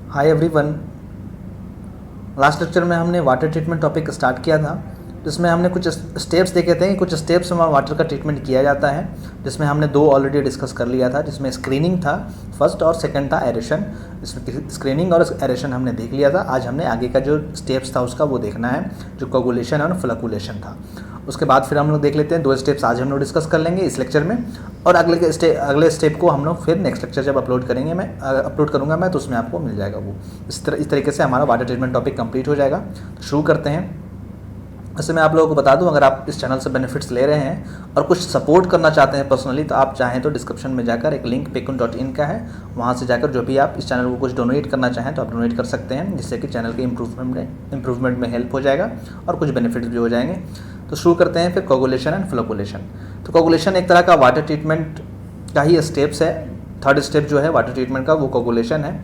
Hi everyone. Last lecture में हमने water treatment topic start किया था, जिसमें हमने कुछ स्टेप्स देखे थे कि कुछ स्टेप्स में वाटर का ट्रीटमेंट किया जाता है, जिसमें हमने दो ऑलरेडी डिस्कस कर लिया था, जिसमें स्क्रीनिंग था फर्स्ट और सेकंड था एरेशन। इसमें स्क्रीनिंग और एरेशन हमने देख लिया था। आज हमने आगे का जो स्टेप्स था उसका वो देखना है, जो कोगुलेशन और फ्लकुलेशन था। उसके बाद फिर हम लोग देख लेते हैं दो स्टेप्स आज हम लोग डिस्कस कर लेंगे इस लेक्चर में, और अगले स्टेप को हम लोग फिर नेक्स्ट लेक्चर जब अपलोड करूँगा मैं, तो उसमें आपको मिल जाएगा वो। इस तरीके से हमारा वाटर ट्रीटमेंट टॉपिक कंप्लीट हो जाएगा। तो शुरू करते हैं। वैसे मैं आप लोगों को बता दूं, अगर आप इस चैनल से बेनिफिट्स ले रहे हैं और कुछ सपोर्ट करना चाहते हैं पर्सनली, तो आप चाहें तो डिस्क्रिप्शन में जाकर एक लिंक pekun.in का है, वहाँ से जाकर जो भी आप इस चैनल को कुछ डोनेट करना चाहें तो आप डोनेट कर सकते हैं, जिससे कि चैनल के इम्प्रूवमेंट में हेल्प हो जाएगा और कुछ बेनिफिट्स भी हो जाएंगे। तो शुरू करते हैं फिर कोगुलेशन एंड फ्लकुलेशन। तो कोगुलेशन एक तरह का वाटर ट्रीटमेंट का ही स्टेप्स है। थर्ड स्टेप जो है वाटर ट्रीटमेंट का वो कोगुलेशन है।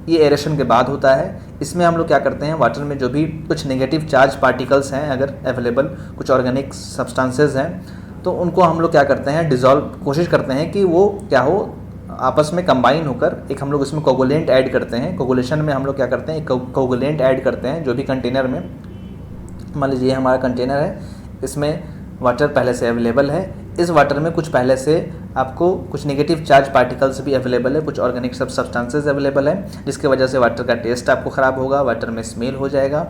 ये एरेशन के बाद होता है। इसमें हम लोग क्या करते हैं, वाटर में जो भी कुछ नेगेटिव चार्ज पार्टिकल्स हैं अगर अवेलेबल, कुछ ऑर्गेनिक सब्सटेंसेस हैं, तो उनको हम लोग क्या करते हैं, डिज़ोल्व कोशिश करते हैं कि वो क्या हो, आपस में कंबाइन होकर एक हम लोग इसमें कोगुलेंट ऐड करते हैं। कोगुलेशन में हम लोग क्या करते हैं, कोगुलेंट ऐड करते हैं जो भी कंटेनर में, मान लीजिए हमारा कंटेनर है, इसमें वाटर पहले से अवेलेबल है। इस वाटर में कुछ पहले से आपको कुछ नेगेटिव चार्ज पार्टिकल्स भी अवेलेबल है, कुछ ऑर्गेनिक सब्सटेंसेस अवेलेबल है, जिसकी वजह से वाटर का टेस्ट आपको ख़राब होगा, वाटर में स्मेल हो जाएगा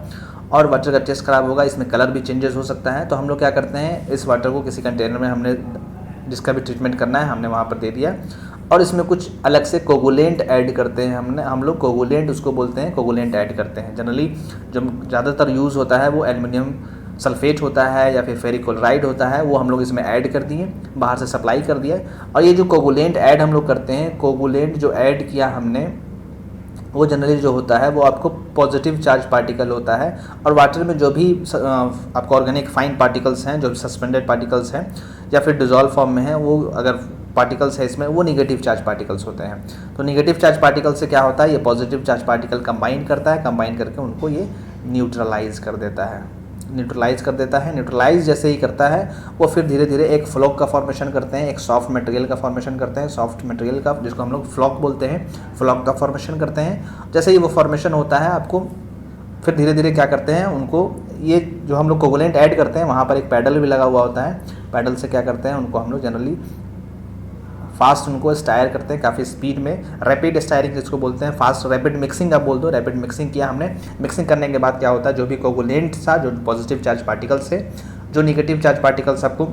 और वाटर का टेस्ट ख़राब होगा, इसमें कलर भी चेंजेस हो सकता है। तो हम लोग क्या करते हैं, इस वाटर को किसी कंटेनर में हमने जिसका भी ट्रीटमेंट करना है हमने वहाँ पर दे दिया, और इसमें कुछ अलग से कोगुलेंट ऐड करते हैं। हम लोग कोगुलेंट उसको बोलते हैं, कोगुलेंट ऐड करते हैं। जनरली जो ज़्यादातर यूज़ होता है वो एल्युमिनियम सल्फेट होता है या फिर फेरिक क्लोराइड होता है, वो हम लोग इसमें ऐड कर दिए, बाहर से सप्लाई कर दिया। और ये जो कोगुलेंट ऐड हम लोग करते हैं, कोगुलेंट जो ऐड किया हमने, वो जनरली जो होता है वो आपको पॉजिटिव चार्ज पार्टिकल होता है। और वाटर में जो भी आपको ऑर्गेनिक फाइन पार्टिकल्स हैं, जो सस्पेंडेड पार्टिकल्स हैं या फिर डिजॉल्व फॉर्म में हैं, वो अगर पार्टिकल्स है इसमें, वो निगेटिव चार्ज पार्टिकल्स होते हैं। तो निगेटिव चार्ज पार्टिकल से क्या होता है, ये पॉजिटिव चार्ज पार्टिकल कंबाइन करता है, कंबाइन करके उनको ये न्यूट्रलाइज कर देता है। न्यूट्रलाइज जैसे ही करता है, वो फिर धीरे धीरे एक फ्लॉक का फॉर्मेशन करते हैं, एक सॉफ्ट मटेरियल का फॉर्मेशन करते हैं, सॉफ्ट मटेरियल का, जिसको हम लोग फ्लॉक बोलते हैं, फ्लॉक का फॉर्मेशन करते हैं। जैसे ही वो फॉर्मेशन होता है, आपको फिर धीरे धीरे क्या करते हैं, उनको ये जो हम लोग कोगुलेंट ऐड करते हैं, वहाँ पर एक पैडल भी लगा हुआ होता है। पैडल से क्या करते हैं, उनको हम लोग जनरली फास्ट उनको स्टायर करते हैं, काफ़ी स्पीड में, रैपिड स्टायरिंग जिसको बोलते हैं, फास्ट रैपिड मिक्सिंग आप बोल दो। रैपिड मिक्सिंग किया हमने, मिक्सिंग करने के बाद क्या होता है, जो भी कोगुलेंट था, जो पॉजिटिव चार्ज पार्टिकल्स है, जो निगेटिव चार्ज पार्टिकल्स आपको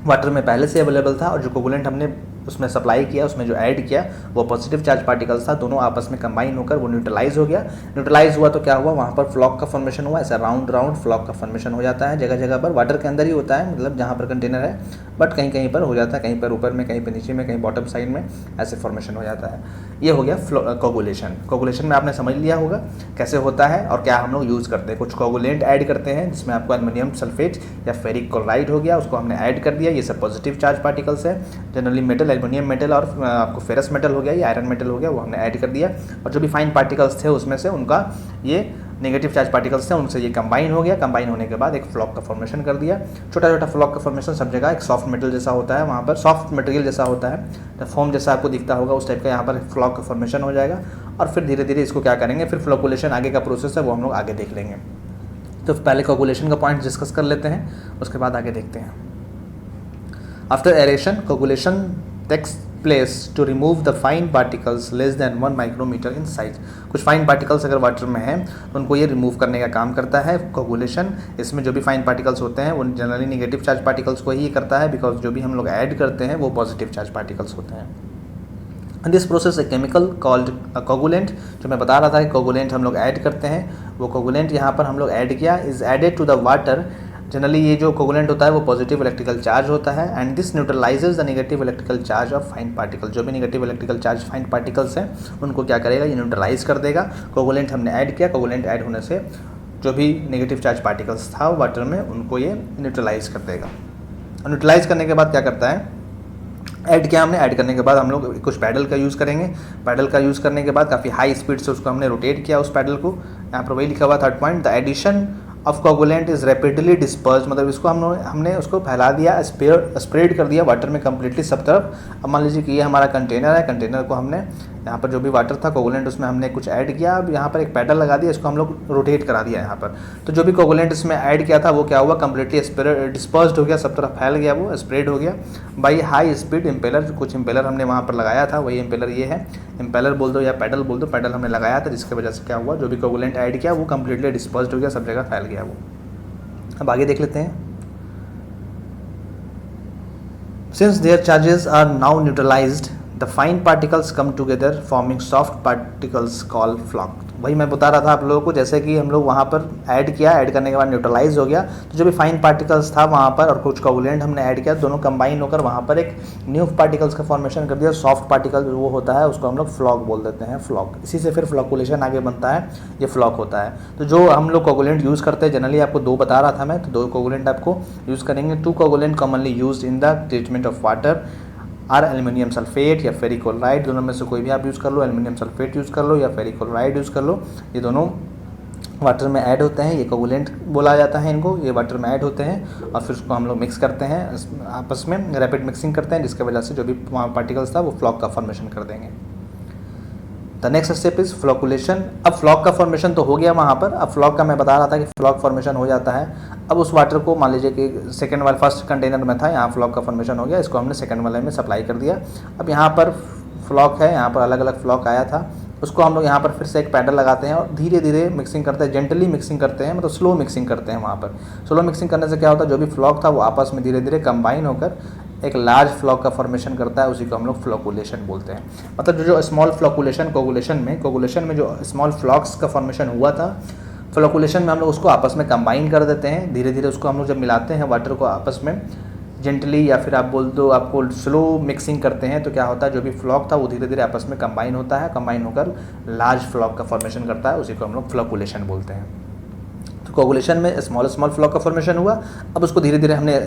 वाटर में पहले से अवेलेबल था, और जो कोगुलेंट हमने उसमें सप्लाई किया, उसमें जो ऐड किया वो पॉजिटिव चार्ज पार्टिकल्स था, दोनों आपस में कंबाइन होकर वो न्यूट्रलाइज हो गया। न्यूट्रलाइज हुआ तो क्या हुआ, वहाँ पर फ्लॉक का फॉर्मेशन हुआ, ऐसा राउंड फ्लॉक का फॉर्मेशन हो जाता है। जगह जगह पर वाटर के अंदर ही होता है, मतलब जहाँ पर कंटेनर है, बट कहीं कहीं पर हो जाता है, कहीं पर ऊपर में, कहीं पर नीचे में, कहीं बॉटम साइड में, ऐसे फॉर्मेशन हो जाता है। ये हो गया कोगुलेशन। कोगुलेशन में आपने समझ लिया होगा कैसे होता है और क्या हम लोग यूज़ करते हैं। कुछ कोगुलेंट ऐड करते हैं, जिसमें आपको एल्युमिनियम सल्फेट या फेरिक क्लोराइड हो गया, उसको हमने ऐड कर दिया। ये सब पॉजिटिव चार्ज पार्टिकल्स है, जनरली मेटल, एल्युमिनियम मेटल और आपको फेरस मेटल हो गया या आयरन मेटल हो गया, वो हमने ऐड कर दिया। और जो भी फाइन पार्टिकल्स थे उसमें से उनका ये नेगेटिव चार्ज पार्टिकल्स थे, उनसे ये कंबाइन हो गया। कंबाइन होने के बाद एक फ्लॉक का फॉर्मेशन कर दिया, छोटा छोटा फ्लॉक का फॉर्मेशन सब जगह। एक सॉफ्ट मेटल जैसा होता है, वहाँ पर सॉफ्ट मटेरियल जैसा होता है, तो फॉर्म जैसा आपको दिखता होगा उस टाइप का यहाँ पर फ्लॉक का फॉर्मेशन हो जाएगा। और फिर धीरे धीरे इसको क्या करेंगे, फिर फ्लोकुलेशन आगे का प्रोसेस है वो हम लोग आगे देख लेंगे। तो पहले कोगुलेशन का पॉइंट डिस्कस कर लेते हैं, उसके बाद आगे देखते हैं। After aeration, coagulation takes place to remove the fine particles less than 1 micrometre in size. कुछ फाइन पार्टिकल्स अगर वाटर में हैं तो उनको ये रिमूव करने का काम करता है कोगुलेशन। इसमें जो भी फाइन पार्टिकल्स होते हैं वो जनरली नेगेटिव चार्ज पार्टिकल्स को ही करता है, बिकॉज जो भी हम लोग ऐड करते हैं वो पॉजिटिव चार्ज पार्टिकल्स होते हैं। This process a chemical called coagulant, जो मैं बता रहा था कि कोगुलेंट हम लोग ऐड करते हैं, वो कोगुलेंट यहाँ पर हम लोग ऐड किया, is added to the water. Generally ये जो कोगुलेंट होता है वो पॉजिटिव इलेक्ट्रिकल चार्ज होता है, and this न्यूट्रलाइजेज the negative electrical charge of fine particle. जो भी negative electrical charge fine particles हैं उनको क्या करेगा, ये न्यूट्रलाइज कर देगा। कोगुलेंट हमने ऐड किया, कोगुलेंट ऐड होने से जो भी नेगेटिव चार्ज पार्टिकल्स था वाटर में उनको ये न्यूट्रलाइज कर देगा। न्यूट्रलाइज करने के बाद क्या करता है, ऐड किया हमने, ऐड करने के बाद हम लोग कुछ पैडल का यूज़ करेंगे। पैडल का यूज़ करने के बाद काफ़ी हाई स्पीड से उसको हमने रोटेट किया, उस पैडल को। यहाँ पर वही लिखा हुआ third point, the addition of coagulant is rapidly disperse, मतलब इसको हमने उसको फैला दिया, स्प्रेड कर दिया वाटर में कम्प्लीटली सब तरफ। अब मान लीजिए कि ये हमारा कंटेनर है, कंटेनर को हमने यहाँ पर जो भी वाटर था कोगुलेंट उसमें हमने कुछ ऐड किया, अब यहाँ पर एक पैडल लगा दिया, इसको हम लोग रोटेट करा दिया यहाँ पर। तो जो भी कोगुलेंट इसमें ऐड किया था वो क्या हुआ, कम्प्लीटली डिस्पर्स्ड हो गया, सब तरफ फैल गया, वो स्प्रेड हो गया बाई हाई स्पीड इम्पेलर। कुछ इम्पेलर हमने वहाँ पर लगाया था, वही इम्पेलर ये है, इम्पेलर बोल दो या पैडल बोल दो, पैडल हमने लगाया था, जिसकी वजह से क्या हुआ, जो भी कोगुलेंट ऐड किया वो कम्प्लीटली डिस्पर्स्ड हो गया, सब जगह फैल गया वो। अब आगे देख लेते हैं। Since their charges are now neutralized, the fine particles come together forming soft particles called flock। वही मैं बता रहा था आप लोगों को, जैसे कि हम लोग वहाँ पर ऐड किया, ऐड करने के बाद न्यूट्रलाइज हो गया, तो जो भी फाइन पार्टिकल्स था वहाँ पर और कुछ कोगुलेंट हमने ऐड किया, दोनों कंबाइन होकर वहाँ पर एक न्यू पार्टिकल्स का फॉर्मेशन कर दिया। सॉफ्ट पार्टिकल वो होता है उसको हम लोग फ्लॉक बोल देते हैं, फ्लॉक। इसी से फिर फ्लॉकुलेशन आगे बनता है, ये फ्लॉक होता है। तो जो हम लोग कोगुलेंट यूज़ करते हैं, जनरली आपको दो बता रहा था मैं, तो दो कोगुलेंट आपको यूज़ करेंगे। 2 coagulant commonly use in the treatment of water are aluminium sulphate या फेरिकोलोराइड, दोनों में से कोई भी आप यूज़ कर लो, एल्युमिनियम सल्फेट यूज़ कर लो या फेरिकोलोराइड यूज़ कर लो, ये दोनों वाटर में ऐड होते हैं, ये कोगुलेंट बोला जाता है इनको, ये वाटर में ऐड होते हैं और फिर उसको हम लोग मिक्स करते हैं आपस में, रैपिड मिक्सिंग करते हैं, जिसकी वजह से जो भी वहाँ पार्टिकल्स था वो फ्लॉक का फॉर्मेशन कर देंगे। The next step is flocculation. अब फ्लॉक का फॉर्मेशन तो हो गया वहाँ पर, अब फ्लॉक का मैं बता रहा था कि फ्लॉक फॉर्मेशन हो जाता है। अब उस वाटर को मान लीजिए कि सेकंड वाले फर्स्ट कंटेनर में था, यहाँ फ्लॉक का फॉर्मेशन हो गया, इसको हमने सेकंड वाले में सप्लाई कर दिया। अब यहाँ पर फ्लॉक है, यहाँ पर अलग अलग फ्लॉक आया था, उसको हम लोग यहाँ पर फिर से एक पैडल लगाते हैं और धीरे धीरे मिक्सिंग करते हैं, जेंटली मिक्सिंग करते हैं, मतलब स्लो मिक्सिंग करते हैं। वहाँ पर स्लो मिक्सिंग करने से क्या होता है, जो भी फ्लॉक था वो आपस में धीरे धीरे कंबाइन होकर एक लार्ज फ्लॉक का फॉर्मेशन करता है, उसी को हम लोग फ्लॉकुलेशन बोलते हैं। मतलब जो स्मॉल फ्लॉकुलेशन कोगुलेशन में जो स्मॉल फ्लॉक्स का फॉर्मेशन हुआ था, फ्लॉकुलेशन में हम लोग उसको आपस में कंबाइन कर देते हैं, धीरे धीरे उसको हम लोग जब मिलाते हैं वाटर को आपस में जेंटली, या फिर आप बोल दो आपको स्लो मिक्सिंग करते हैं, तो क्या होता है, जो भी फ्लॉक था वो धीरे धीरे आपस में कंबाइन होता है, कंबाइन होकर लार्ज फ्लॉक का फॉर्मेशन करता है, उसी को हम लोग फ्लॉकुलेशन बोलते हैं। तो कोगुलेशन में स्मॉल फ्लॉक का फॉर्मेशन हुआ, अब उसको धीरे धीरे हमने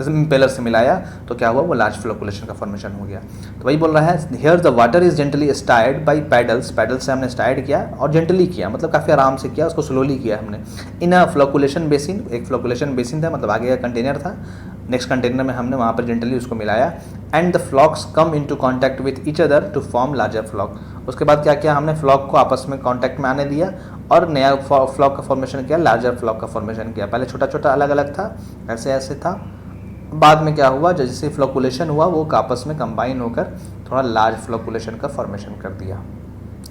इम्पेलर से मिलाया, तो क्या हुआ, वो लार्ज फ्लॉकुलेशन का फॉर्मेशन हो गया। तो वही बोल रहा है, here the water is gently stirred by paddles, paddle से हमने स्टायर्ड किया और जेंटली किया, मतलब काफ़ी आराम से किया, उसको स्लोली किया हमने। इन अ फ्लॉकुलेशन बेसिन, एक फ्लॉकुलेशन बेसिन था, मतलब आगे का कंटेनर था, नेक्स्ट कंटेनर में हमने वहाँ पर जेंटली उसको मिलाया। And the flocs come into contact with each other to form larger floc. उसके बाद क्या किया हमने, फ्लॉक को आपस में कॉन्टैक्ट में आने दिया और नया फ्लॉक का फॉर्मेशन किया, लार्जर फ्लॉक का फॉर्मेशन किया। पहले छोटा छोटा अलग अलग था, ऐसे ऐसे था, बाद में क्या हुआ, जैसे फ्लॉकुलेशन हुआ वो आपस में कंबाइन होकर थोड़ा लार्ज फ्लॉकुलेशन का फॉर्मेशन कर दिया,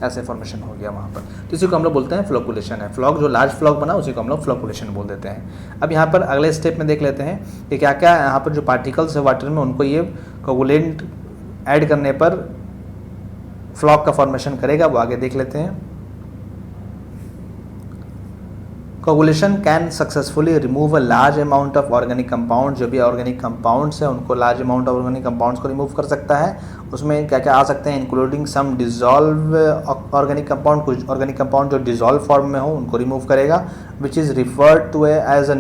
ऐसे फॉर्मेशन हो गया वहाँ पर। तो इसी को हम लोग बोलते हैं फ्लॉकुलेशन है। फ्लॉक जो लार्ज फ्लॉक बना उसी को हम लोग फ्लॉकुलेशन बोल देते हैं। अब यहाँ पर अगले स्टेप में देख लेते हैं कि क्या क्या यहाँ पर जो पार्टिकल्स है वाटर में, उनको ये कोगुलेंट ऐड करने पर फ्लॉक का फॉर्मेशन करेगा, वो आगे देख लेते हैं। Coagulation can successfully remove a large amount of organic compound, जो भी ऑर्गेनिक कंपाउंड्स हैं उनको, large amount of organic compounds को रिमूव कर सकता है। उसमें क्या क्या आ सकते हैं, including some dissolve organic compound, कुछ ऑर्गेनिक कंपाउंड जो डिजॉल्व फॉर्म में हो उनको रिमूव करेगा, which is referred to as a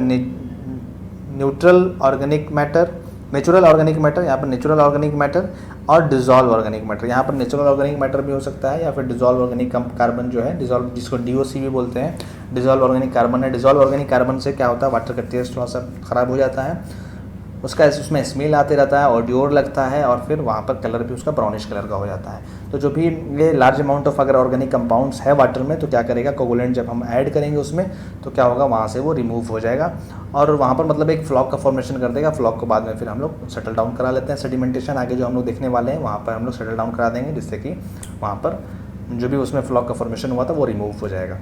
neutral organic matter, natural organic matter, यहाँ पर नेचुरल ऑर्गेनिक मैटर और डिजॉल्व ऑर्गेनिक मैटर। यहाँ पर नेचुरल ऑर्गेनिक मैटर भी हो सकता है या फिर डिजॉल्व ऑर्गेनिक कार्बन जो है, डिजॉल्व जिसको DOC भी बोलते हैं, डिजॉल्व ऑर्गेनिक कार्बन है। डिजॉल्व ऑर्गेनिक कार्बन से क्या होता है, वाटर का टेस्ट थोड़ा सा ख़राब हो जाता है, उसका उसमें स्मेल आते रहता है, ऑडियोर लगता है और फिर वहाँ पर कलर भी उसका ब्राउनिश कलर का हो जाता है। तो जो भी ये लार्ज अमाउंट ऑफ अगर ऑर्गेनिक कंपाउंड्स है वाटर में, तो क्या करेगा कोगुलेंट जब हम ऐड करेंगे उसमें, तो क्या होगा, वहाँ से वो रिमूव हो जाएगा और वहाँ पर मतलब एक फ्लॉक का फॉर्मेशन कर देगा। फ्लॉक को बाद में फिर हम लोग सेटल डाउन करा लेते हैं, सेडिमेंटेशन आगे जो हम लोग देखने वाले हैं वहाँ पर हम लोग सेटल डाउन करा देंगे, जिससे कि वहाँ पर जो भी उसमें फ्लॉक का फॉर्मेशन हुआ था वो रिमूव हो जाएगा,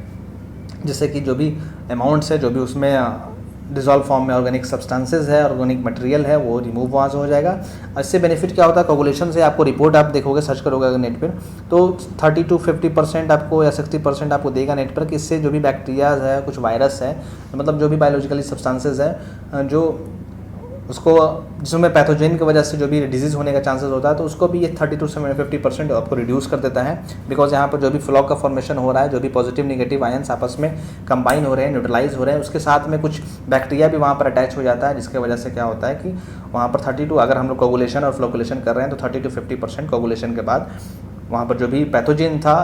जिससे कि जो भी अमाउंट्स है, जो भी उसमें डिजॉल्व फॉर्म में ऑर्गेनिक सब्सटेंसेज है, ऑर्गेनिक मटेरियल है, वो रिमूव वहाँ से हो जाएगा। इससे बेनिफिट क्या होता है, कोगुलेशन से आपको रिपोर्ट आप देखोगे, सर्च करोगे अगर नेट पर, तो 30 to 50% आपको या 60% आपको देगा नेट पर कि इससे जो भी बैक्टीरियाज है, कुछ वायरस है, मतलब जो भी बायोलॉजिकली सब्सटेंसेज है जो उसको जिसमें पैथोजेन की वजह से जो भी डिजीज़ होने का चांसेस होता है, तो उसको भी ये 30 to 50% आपको रिड्यूस कर देता है। बिकॉज यहाँ पर जो भी फ्लॉक का फॉर्मेशन हो रहा है, जो भी पॉजिटिव नेगेटिव आयंस आपस में कंबाइन हो रहे हैं, न्यूट्रलाइज हो रहे हैं, उसके साथ में कुछ बैक्टीरिया भी वहाँ पर अटैच हो जाता है, जिसकी वजह से क्या होता है कि वहाँ पर 32 अगर हम लोग कोगुलेशन और फ्लोकुलेशन कर रहे हैं तो 30 to 50% कोगुलेशन के बाद वहाँ पर जो भी पैथोजेन था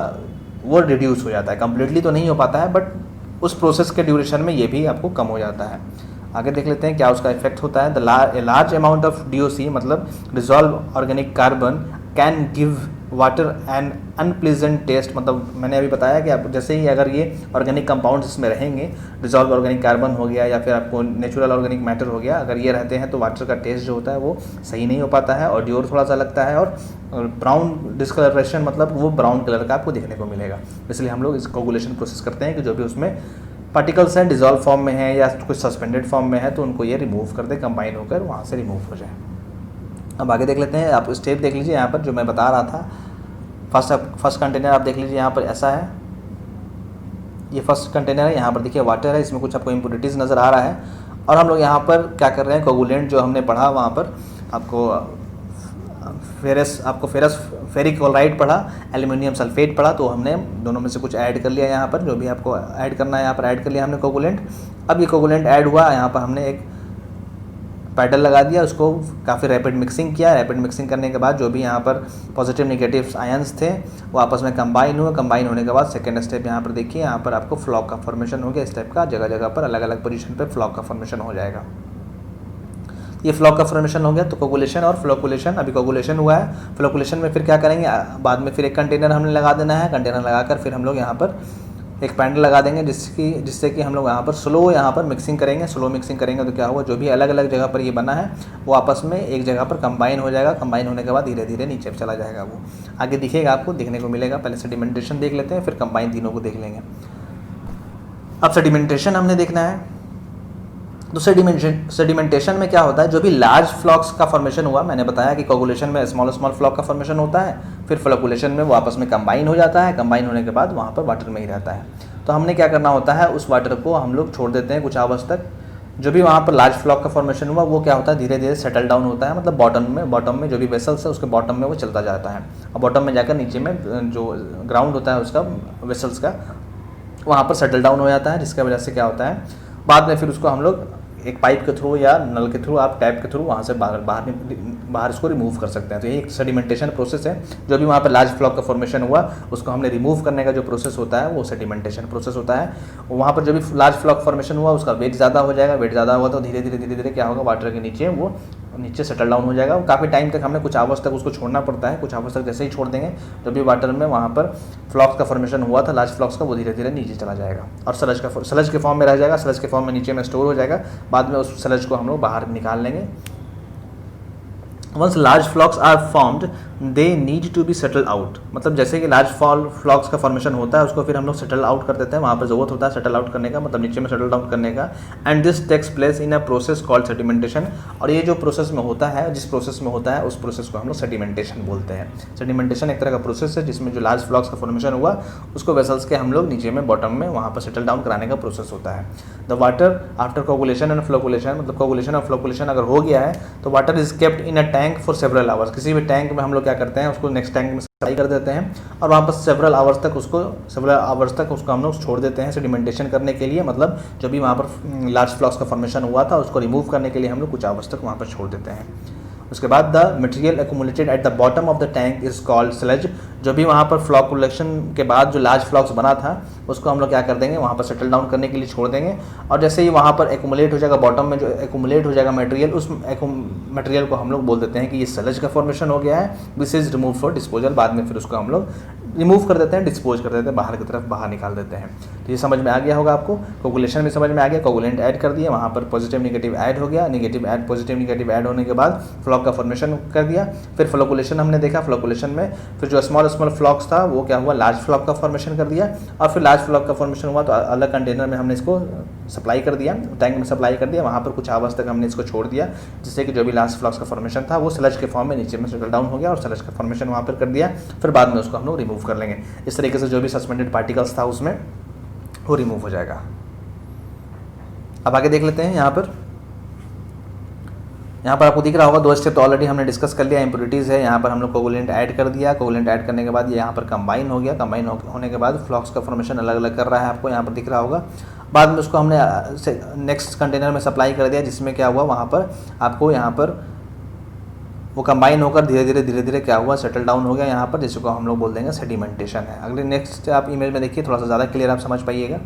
वो रिड्यूस हो जाता है। कम्प्लीटली तो नहीं हो पाता है, बट उस प्रोसेस के ड्यूरेशन में ये भी आपको कम हो जाता है। आगे देख लेते हैं क्या उसका इफेक्ट होता है। The large amount of DOC मतलब dissolve organic carbon can give water and unpleasant taste, मतलब मैंने अभी बताया कि आप जैसे ही अगर ये ऑर्गेनिक कंपाउंड्स इसमें रहेंगे, डिजॉल्व ऑर्गेनिक कार्बन हो गया या फिर आपको नेचुरल ऑर्गेनिक मैटर हो गया, अगर ये रहते हैं तो वाटर का टेस्ट जो होता है वो सही नहीं हो पाता है और ड्योर थोड़ा सा लगता है और ब्राउन डिस्कलरेशन, मतलब वो ब्राउन कलर का आपको देखने को मिलेगा। इसलिए हम लोग इस कोगुलेशन प्रोसेस करते हैं कि जो भी उसमें पार्टिकल्स हैं डिजॉल्व फॉर्म में है या कुछ सस्पेंडेड फॉर्म में है तो उनको ये रिमूव कर दे, कंबाइन होकर वहाँ से रिमूव हो जाए। अब आगे देख लेते हैं, आप स्टेप देख लीजिए यहाँ पर जो मैं बता रहा था। फर्स्ट कंटेनर आप देख लीजिए यहाँ पर ऐसा है, ये फर्स्ट कंटेनर है, यहाँ पर देखिए वाटर है, इसमें कुछ आपको इम्प्योरिटीज़ नज़र आ रहा है और हम लोग यहाँ पर क्या कर रहे हैं, कोगुलेंट जो हमने पढ़ा वहाँ पर आपको फेरिक क्लोराइड पढ़ा, एल्युमिनियम सल्फेट पढ़ा, तो हमने दोनों में से कुछ ऐड कर लिया यहाँ पर, जो भी आपको ऐड करना है यहाँ पर ऐड कर लिया हमने कोगुलेंट। अब ये कोगुलेंट ऐड हुआ, यहाँ पर हमने एक पैडल लगा दिया, उसको काफ़ी रैपिड मिक्सिंग किया। रैपिड मिक्सिंग करने के बाद जो भी यहाँ पर पॉजिटिव नेगेटिव आयंस थे वो आपस में कंबाइन हुए। कंबाइन होने के बाद सेकेंड स्टेप यहाँ पर देखिए, यहाँ पर आपको फ्लॉक का फॉर्मेशन हो गया। इस टाइप का जगह जगह पर अलग अलग पोजीशन पर फ्लॉक का फॉर्मेशन हो जाएगा। ये फ्लॉक का फॉर्मेशन हो गया। तो कोगुलेशन और फ्लोकुलेशन, अभी कोगुलेशन हुआ है, फ्लोकुलेशन में फिर क्या करेंगे, बाद में फिर एक कंटेनर हमने लगा देना है। कंटेनर लगाकर फिर हम लोग यहाँ पर एक पैडल लगा देंगे जिससे कि हम लोग यहाँ पर स्लो मिक्सिंग करेंगे। स्लो मिक्सिंग करेंगे तो क्या होगा, जो भी अलग अलग जगह पर ये बना है वो आपस में एक जगह पर कंबाइन हो जाएगा। कंबाइन होने के बाद धीरे धीरे नीचे चला जाएगा, वो आगे दिखेगा, आपको दिखने को मिलेगा। पहले सेडिमेंटेशन देख लेते हैं, फिर कंबाइन तीनों को देख लेंगे। अब सेडिमेंटेशन हमने देखना है। तो सेडिमेंटेशन में क्या होता है, जो भी लार्ज फ्लॉक्स का फॉर्मेशन हुआ, मैंने बताया कि कोगुलेशन में स्मॉल फ्लॉक का फॉर्मेशन होता है, फिर फ्लोकुलेशन में वो आपस में कंबाइन हो जाता है। कंबाइन होने के बाद वहाँ पर वाटर में ही रहता है। तो हमने क्या करना होता है, उस वाटर को हम लोग छोड़ देते हैं कुछ आवर्स तक। जो भी वहाँ पर लार्ज फ्लॉक का फॉर्मेशन हुआ वो क्या होता है, धीरे धीरे सेटल डाउन होता है, मतलब बॉटम में जो भी वेसल्स है उसके बॉटम में वो चलता जाता है और बॉटम में जाकर नीचे में जो ग्राउंड होता है उसका वेसल्स का, वहाँ पर सेटल डाउन हो जाता है, जिसकी वजह से क्या होता है, बाद में फिर उसको हम लोग एक पाइप के थ्रू या नल के थ्रू, आप टैप के थ्रू वहाँ से बाहर इसको रिमूव कर सकते हैं। तो ये एक सेडिमेंटेशन प्रोसेस है। जो भी वहाँ पर लार्ज फ्लॉक का फॉर्मेशन हुआ उसको हमने रिमूव करने का जो प्रोसेस होता है वो सेडिमेंटेशन प्रोसेस होता है। वहाँ पर जो भी लार्ज फ्लॉक फॉर्मेशन हुआ उसका वेट ज़्यादा हो जाएगा। वेट ज़्यादा हुआ तो धीरे धीरे क्या होगा, वाटर के नीचे वो नीचे सेटल डाउन हो जाएगा। काफ़ी टाइम तक हमने कुछ आवर्स तक उसको छोड़ना पड़ता है। कुछ आवर्स तक जैसे ही छोड़ देंगे, जो भी वाटर में वहाँ पर फ्लॉक्स का फॉर्मेशन हुआ था, लार्ज फ्लॉक्स का, वो धीरे धीरे नीचे चला जाएगा और सलज के फॉर्म में रह जाएगा। सलज के फॉर्म में नीचे में स्टोर हो जाएगा। बाद में उस सलज को हम लोग बाहर निकाल लेंगे। Once large flocs are formed they need to be settle out, मतलब जैसे कि लार्ज फ्लॉक्स का फॉर्मेशन होता है उसको फिर हम लोग सेटल आउट कर देते हैं। वहाँ पर ज़रूरत होता है सेटल आउट करने का, मतलब नीचे में सेटल डाउन करने का। And this takes place in a process called sedimentation. और ये जो प्रोसेस में होता है, जिस प्रोसेस में होता है उस प्रोसेस को हम लोग सेडिमेंटेशन बोलते हैं। सेडिमेंटेशन एक तरह का प्रोसेस है जिसमें जो लार्ज फ्लॉक्स का फॉर्मेशन हुआ उसको वेसल्स के हम लोग नीचे में बॉटम में वहाँ पर सेटल डाउन कराने का प्रोसेस होता है। The water after coagulation and flocculation, मतलब कोगुलेशन और फ्लोकुलेशन अगर हो गया है तो water is kept in a tank for several hours. किसी भी टैंक में हम लोग क्या करते हैं, उसको नेक्स्ट टैंक में सप्लाई कर देते हैं और वहाँ पर सेवरल आवर्स तक उसको हम लोग छोड़ देते हैं सेडिमेंटेशन करने के लिए। मतलब जो भी वहाँ पर लार्ज फ्लॉक्स का फॉर्मेशन हुआ था उसको रिमूव करने के लिए हम लोग कुछ आवर्स तक वहाँ पर छोड़ देते हैं। उसके बाद the material accumulated at the bottom of the tank is called sludge. जो भी वहाँ पर फ्लोकुलेशन के बाद जो लार्ज फ्लॉक्स बना था उसको हम लोग क्या कर देंगे, वहाँ पर सेटल डाउन करने के लिए छोड़ देंगे। और जैसे ही वहाँ पर एक्यूमुलेट हो जाएगा, बॉटम में जो एक्यूमुलेट हो जाएगा मटेरियल, उस मटेरियल को हम लोग बोल देते हैं कि ये स्लज का फॉर्मेशन हो गया है। This is remove for disposal. बाद में फिर उसको हम लोग रिमूव कर देते हैं, डिस्पोज कर देते हैं, बाहर की तरफ बाहर निकाल देते हैं। तो ये समझ में आ गया होगा आपको। कोगुलेशन में समझ में आ गया, कोगुलेंट ऐड कर दिया, वहाँ पर पॉजिटिव निगेटिव ऐड हो गया, पॉजिटिव निगेटिव ऐड होने के बाद फ्लॉक का फॉर्मेशन कर दिया। फिर फ्लोकुलेशन हमने देखा, फ्लोकुलेशन में फिर जो स्मॉल फ्लॉक्स था वो क्या हुआ, लार्ज फ्लॉक का फॉर्मेशन कर दिया। और फिर लार्ज फ्लॉक का फॉर्मेशन हुआ तो अलग कंटेनर में हमने इसको सप्लाई कर दिया, टैंक में सप्लाई कर दिया। वहाँ पर कुछ आवर्स तक हमने इसको छोड़ दिया जिससे कि जो भी लार्ज फ्लॉक्स का फॉर्मेशन था वो स्लज के फॉर्म में नीचे में सेटल डाउन हो गया और स्लज का फॉर्मेशन वहाँ पर कर दिया। फिर बाद में उसको हम लोग रिमूव कर लेंगे। इस तरीके से जो भी सस्पेंडेड पार्टिकल्स था उसमें वो रिमूव हो जाएगा। अब आगे देख लेते हैं। यहाँ पर आपको दिख रहा होगा, 2 स्टेप तो ऑलरेडी हमने डिस्कस कर लिया। इंप्योरिटीज़ है, यहाँ पर हम लोग कोगुलेंट ऐड कर दिया। कोगुलेंट ऐड करने के बाद ये यहाँ पर कंबाइन हो गया। कंबाइन होने के बाद फ्लॉक्स का फॉर्मेशन अलग अलग कर रहा है, आपको यहाँ पर दिख रहा होगा। बाद में उसको हमने नेक्स्ट कंटेनर में सप्लाई कर दिया, जिसमें क्या हुआ, वहाँ पर आपको यहाँ पर वो कंबाइन होकर धीरे धीरे क्या हुआ, सेटल डाउन हो गया यहाँ पर, जिसको हम लोग बोल देंगे सेडिमेंटेशन है। अगले नेक्स्ट आप इमेज में देखिए, थोड़ा सा ज़्यादा क्लियर आप समझ पाइएगा।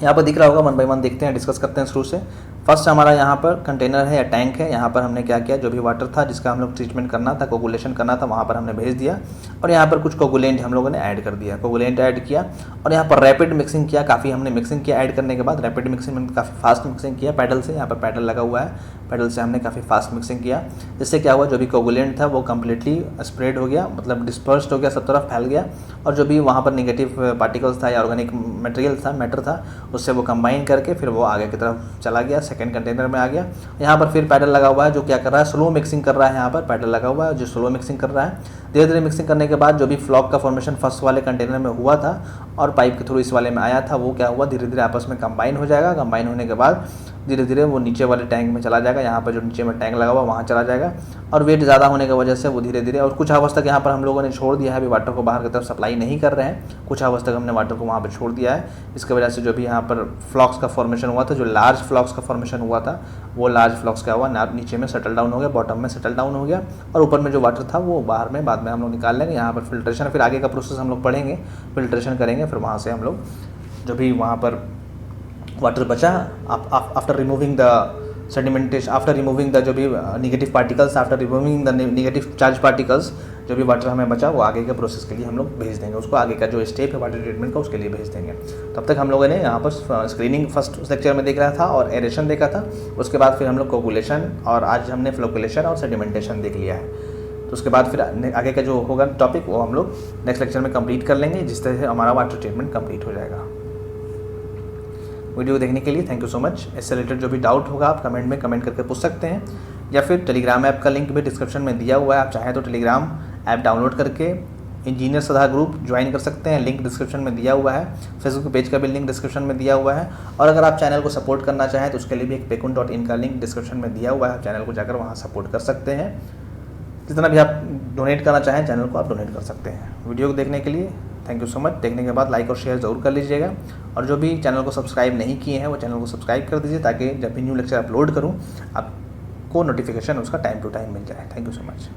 यहाँ पर दिख रहा होगा, 1 बाय 1 देखते हैं, डिस्कस करते हैं शुरू से। फर्स्ट हमारा यहाँ पर कंटेनर है या टैंक है, यहाँ पर हमने क्या किया, जो भी वाटर था जिसका हम लोग ट्रीटमेंट करना था, कोगुलेशन करना था, वहाँ पर हमने भेज दिया और यहाँ पर कुछ कोगुलेंट हम लोगों ने ऐड कर दिया, कोगुलेंट ऐड किया और यहाँ पर रैपिड मिक्सिंग किया। काफ़ी हमने मिक्सिंग किया, ऐड करने के बाद रैपिड मिक्सिंग में काफ़ी फास्ट मिक्सिंग किया पैडल से। यहाँ पर पैडल लगा हुआ है, पैडल से हमने काफ़ी फास्ट मिक्सिंग किया। इससे क्या हुआ, जो भी कोगुलेंट था वो कम्प्लीटली स्प्रेड हो गया, मतलब डिस्पर्स्ड हो गया, सब तरफ फैल गया और जो भी वहाँ पर निगेटिव पार्टिकल्स था या ऑर्गेनिक मटेरियल था, मैटर था, उससे वो कंबाइन करके फिर वो आगे की तरफ चला गया, सेकंड कंटेनर में आ गया। यहाँ पर फिर पैडल लगा हुआ है जो क्या कर रहा है, स्लो मिक्सिंग कर रहा है। यहाँ पर पैडल लगा हुआ है जो स्लो मिक्सिंग कर रहा है। धीरे धीरे मिक्सिंग करने के बाद जो भी फ्लॉक का फॉर्मेशन फर्स्ट वाले कंटेनर में हुआ था और पाइप के थ्रू इस वाले में आया था, वो क्या हुआ, धीरे धीरे आपस में कंबाइन हो जाएगा। कंबाइन होने के बाद धीरे धीरे वो नीचे वाले टैंक में चला जाएगा, यहाँ पर जो नीचे में टैंक लगा हुआ वहाँ चला जाएगा और वेट ज़्यादा होने की वजह से वो धीरे धीरे, और कुछ आवर्स तक यहाँ पर हम लोगों ने छोड़ दिया है, अभी वाटर को बाहर की तरफ सप्लाई नहीं कर रहे हैं, कुछ आवर्स तक हमने वाटर को वहाँ पर छोड़ दिया है। इसकी वजह से जो भी यहाँ पर फ्लॉक्स का फॉर्मेशन हुआ था, जो लार्ज फ्लॉक्स का फॉर्मेशन हुआ था, वो लार्ज फ्लॉक्स क्या हुआ, नीचे में सेटल डाउन हो गया, बॉटम में सेटल डाउन हो गया और ऊपर में जो वाटर था वो बाहर में बाद में हम लोग निकाल लेंगे। यहाँ पर फिल्ट्रेशन, फिर आगे का प्रोसेस हम लोग पढ़ेंगे, फिल्ट्रेशन करेंगे, फिर वहाँ से हम लोग जो भी वहाँ पर वाटर बचा, after removing the sedimentation, after removing the जो भी negative particles, after removing the negative charge particles, जो भी वाटर हमें बचा वो आगे के प्रोसेस के लिए हम लोग भेज देंगे, उसको आगे का जो स्टेप है वाटर ट्रीटमेंट का उसके लिए भेज देंगे। तब तक हम लोगों ने यहाँ पर स्क्रीनिंग फर्स्ट लेक्चर में देख रहा था और एरेशन देखा था, उसके बाद फिर हम लोग कोगुलेशन और आज हमने फ्लोकुलेशन और सेडिमेंटेशन देख लिया है। तो उसके बाद फिर आगे का जो होगा टॉपिक वो हम लोग नेक्स्ट लेक्चर में कंप्लीट कर लेंगे, जिस तरह से हमारा वाटर ट्रीटमेंट कंप्लीट हो जाएगा। वीडियो देखने के लिए थैंक यू सो मच। इससे रिलेटेड जो भी डाउट होगा आप कमेंट में कमेंट करके पूछ सकते हैं, या फिर टेलीग्राम ऐप का लिंक भी डिस्क्रिप्शन में दिया हुआ है, आप चाहें तो टेलीग्राम ऐप डाउनलोड करके इंजीनियर सदा ग्रुप ज्वाइन कर सकते हैं, लिंक डिस्क्रिप्शन में दिया हुआ है। फेसबुक पेज का भी लिंक डिस्क्रिप्शन में दिया हुआ है और अगर आप चैनल को सपोर्ट करना चाहें तो उसके लिए भी एक pekun.in का लिंक डिस्क्रिप्शन में दिया हुआ है, आप चैनल को जाकर वहाँ सपोर्ट कर सकते हैं। जितना भी आप डोनेट करना चाहें चैनल को आप डोनेट कर सकते हैं। वीडियो को देखने के लिए थैंक यू सो मच। देखने के बाद लाइक और शेयर ज़रूर कर लीजिएगा और जो भी चैनल को सब्सक्राइब नहीं किए हैं वो चैनल को सब्सक्राइब कर दीजिए, ताकि जब भी न्यू लेक्चर अपलोड करूँ आपको नोटिफिकेशन उसका टाइम टू टाइम मिल जाए। Thank you so much.